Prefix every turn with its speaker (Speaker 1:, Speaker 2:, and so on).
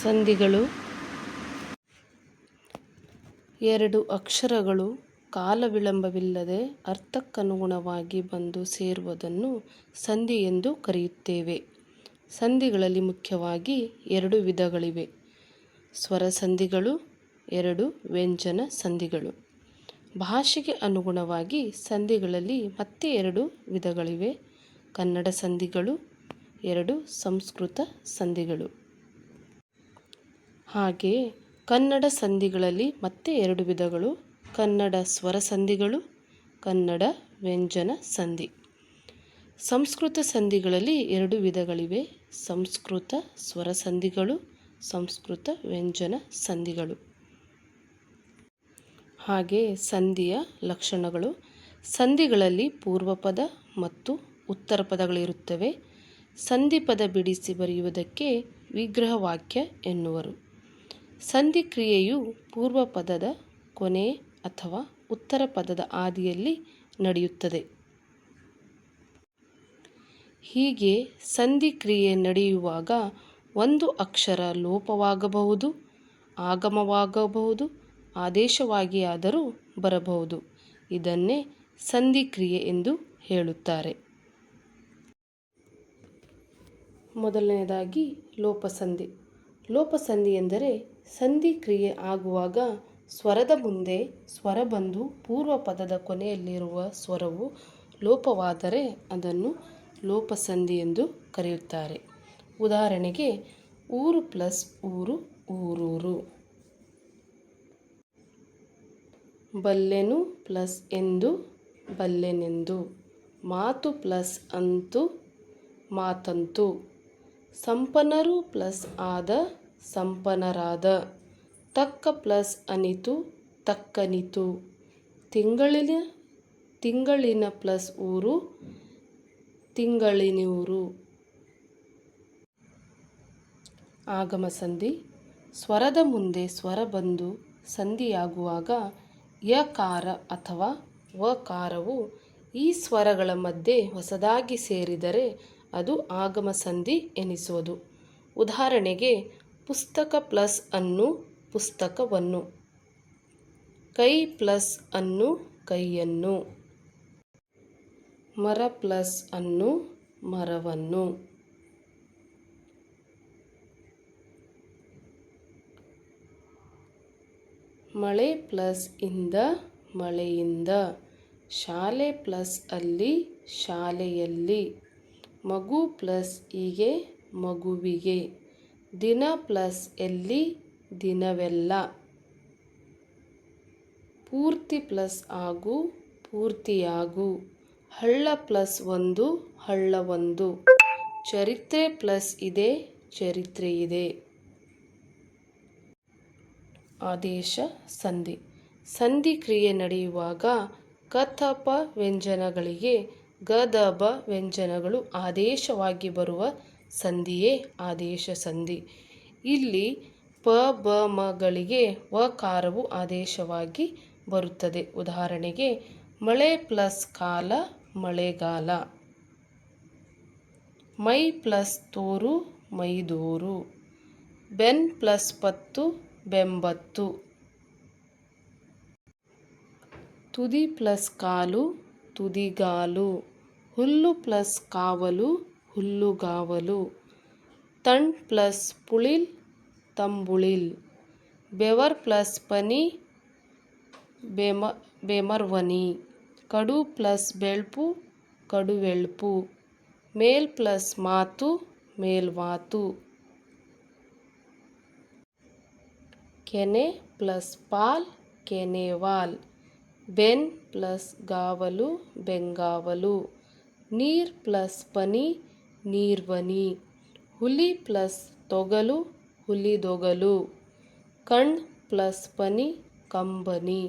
Speaker 1: ಸಂಧಿಗಳು ಎರಡು ಅಕ್ಷರಗಳು ಕಾಲ ವಿಳಂಬವಿಲ್ಲದೆ ಅರ್ಥಕ್ಕನುಗುಣವಾಗಿ ಬಂದು ಸೇರುವುದನ್ನು ಸಂಧಿ ಎಂದು ಕರೆಯುತ್ತೇವೆ. ಸಂಧಿಗಳಲ್ಲಿ ಮುಖ್ಯವಾಗಿ ಎರಡು ವಿಧಗಳಿವೆ: ಸ್ವರ ಸಂಧಿಗಳು, ಎರಡು ವ್ಯಂಜನ ಸಂಧಿಗಳು. ಭಾಷೆಗೆ ಅನುಗುಣವಾಗಿ ಸಂಧಿಗಳಲ್ಲಿ ಮತ್ತೆ ಎರಡು ವಿಧಗಳಿವೆ: ಕನ್ನಡ ಸಂಧಿಗಳು, ಎರಡು ಸಂಸ್ಕೃತ ಸಂಧಿಗಳು. ಹಾಗೆಯೇ ಕನ್ನಡ ಸಂಧಿಗಳಲ್ಲಿ ಮತ್ತೆ ಎರಡು ವಿಧಗಳು: ಕನ್ನಡ ಸ್ವರ ಸಂಧಿಗಳು, ಕನ್ನಡ ವ್ಯಂಜನ ಸಂಧಿ. ಸಂಸ್ಕೃತ ಸಂಧಿಗಳಲ್ಲಿ ಎರಡು ವಿಧಗಳಿವೆ: ಸಂಸ್ಕೃತ ಸ್ವರ ಸಂಧಿಗಳು, ಸಂಸ್ಕೃತ ವ್ಯಂಜನ ಸಂಧಿಗಳು. ಹಾಗೆಯೇ ಸಂಧಿಯ ಲಕ್ಷಣಗಳು: ಸಂಧಿಗಳಲ್ಲಿ ಪೂರ್ವಪದ ಮತ್ತು ಉತ್ತರ ಪದಗಳಿರುತ್ತವೆ. ಸಂಧಿಪದ ಬಿಡಿಸಿ ಬರೆಯುವುದಕ್ಕೆ ವಿಗ್ರಹವಾಕ್ಯ ಎನ್ನುವರು. ಸಂಧಿ ಕ್ರಿಯೆಯು ಪೂರ್ವಪದದ ಕೊನೆ ಅಥವಾ ಉತ್ತರ ಪದದ ಆದಿಯಲ್ಲಿ ನಡೆಯುತ್ತದೆ. ಹೀಗೆ ಸಂಧಿ ಕ್ರಿಯೆ ನಡೆಯುವಾಗ ಒಂದು ಅಕ್ಷರ ಲೋಪವಾಗಬಹುದು, ಆಗಮವಾಗಬಹುದು, ಆದೇಶವಾಗಿಯಾದರೂ ಬರಬಹುದು. ಇದನ್ನೇ ಸಂಧಿ ಕ್ರಿಯೆ ಎಂದು ಹೇಳುತ್ತಾರೆ. ಮೊದಲನೆಯದಾಗಿ ಲೋಪಸಂಧಿ. ಲೋಪಸಂಧಿ ಎಂದರೆ ಸಂಧಿ ಕ್ರಿಯೆ ಆಗುವಾಗ ಸ್ವರದ ಮುಂದೆ ಸ್ವರ ಬಂದು ಪೂರ್ವಪದದ ಕೊನೆಯಲ್ಲಿರುವ ಸ್ವರವು ಲೋಪವಾದರೆ ಅದನ್ನು ಲೋಪಸಂಧಿ ಎಂದು ಕರೆಯುತ್ತಾರೆ. ಉದಾಹರಣೆಗೆ, ಊರು ಪ್ಲಸ್ ಊರು ಊರೂರು. ಬಲ್ಲೆನು ಪ್ಲಸ್ ಎಂದು ಬಲ್ಲೆನೆಂದು. ಮಾತು ಪ್ಲಸ್ ಅಂತು ಮಾತಂತು. ಸಂಪನ್ನರು ಪ್ಲಸ್ ಆದ ಸಂಪನ್ನರಾದ. ತಕ್ಕ ಪ್ಲಸ್ ಅನಿತು ತಕ್ಕನಿತು. ತಿಂಗಳಿನ ಪ್ಲಸ್ ಊರು ತಿಂಗಳಿನೂರು. ಆಗಮ ಸಂಧಿ. ಸ್ವರದ ಮುಂದೆ ಸ್ವರ ಬಂದು ಸಂಧಿಯಾಗುವಾಗ ಯಕಾರ ಅಥವಾ ವಕಾರವು ಈ ಸ್ವರಗಳ ಮಧ್ಯೆ ಹೊಸದಾಗಿ ಸೇರಿದರೆ ಅದು ಆಗಮ ಸಂಧಿ ಎನಿಸುವುದು. ಉದಾಹರಣೆಗೆ, ಪುಸ್ತಕ ಪ್ಲಸ್ ಅನ್ನು ಪುಸ್ತಕವನ್ನು. ಕೈ ಪ್ಲಸ್ ಅನ್ನು ಕೈಯನ್ನು. ಮರ ಪ್ಲಸ್ ಅನ್ನು ಮರವನ್ನು. ಮಳೆ ಪ್ಲಸ್ ಇಂದ ಮಳೆಯಿಂದ. ಶಾಲೆ ಪ್ಲಸ್ ಅಲ್ಲಿ ಶಾಲೆಯಲ್ಲಿ. ಮಗು ಪ್ಲಸ್ ಹೀಗೆ ಮಗುವಿಗೆ. ದಿನ ಪ್ಲಸ್ ಎಲ್ಲಿ ದಿನವೆಲ್ಲ. ಪೂರ್ತಿ ಪ್ಲಸ್ ಆಗು ಪೂರ್ತಿಯಾಗು. ಹಳ್ಳ ಪ್ಲಸ್ ಒಂದು ಹಳ್ಳವೊಂದು. ಚರಿತ್ರೆ ಪ್ಲಸ್ ಇದೆ ಚರಿತ್ರೆಯಿದೆ. ಆದೇಶ ಸಂಧಿ. ಸಂಧಿ ಕ್ರಿಯೆ ನಡೆಯುವಾಗ ಕಥಪ ವ್ಯಂಜನಗಳಿಗೆ ಗದಭ ವ್ಯಂಜನಗಳು ಆದೇಶವಾಗಿ ಬರುವ ಸಂಧಿಯೇ ಆದೇಶ ಸಂಧಿ. ಇಲ್ಲಿ ಪ ಬ ಮಗಳಿಗೆ ವಕಾರವು ಆದೇಶವಾಗಿ ಬರುತ್ತದೆ. ಉದಾಹರಣೆಗೆ, ಮಳೆ ಪ್ಲಸ್ ಕಾಲ ಮಳೆಗಾಲ. ಮೈ ಪ್ಲಸ್ ತೋರು ಮೈದೋರು. ಬೆನ್ ಪ್ಲಸ್ ಪತ್ತು ಬೆಂಬತ್ತು. ತುದಿ ಪ್ಲಸ್ ಕಾಲು ತುದಿಗಾಲು. ಹುಲ್ಲು ಪ್ಲಸ್ ಕಾವಲು ಹುಲ್ಲುಗಾವಲು. ತಣ್ ಪ್ಲಸ್ ಪುಳಿಲ್ ತಂಬುಳಿಲ್. ಬೆವರ್ ಪ್ಲಸ್ ಪನಿ ಬೆಮರ್ವನಿ. ಕಡು ಪ್ಲಸ್ ಬೆಳ್ಪು ಕಡುವೆಳ್ಪು. ಮೇಲ್ ಪ್ಲಸ್ ಮಾತು ಮೇಲ್ಮಾತು. ಕೆನೆ ಪ್ಲಸ್ ಪಾಲ್ ಕೆನೆವಾಲ್. ಬೆನ್ ಪ್ಲಸ್ ಗಾವಲು ಬೆಂಗಾವಲು. ನೀರ್ ಪ್ಲಸ್ ಪನಿ ನೀರ್ವನಿ. ಹುಲಿ ಪ್ಲಸ್ ತೊಗಲು ಹುಲಿದೊಗಲು. ಕಣ್ ಪ್ಲಸ್ ಪನಿ ಕಂಬನಿ.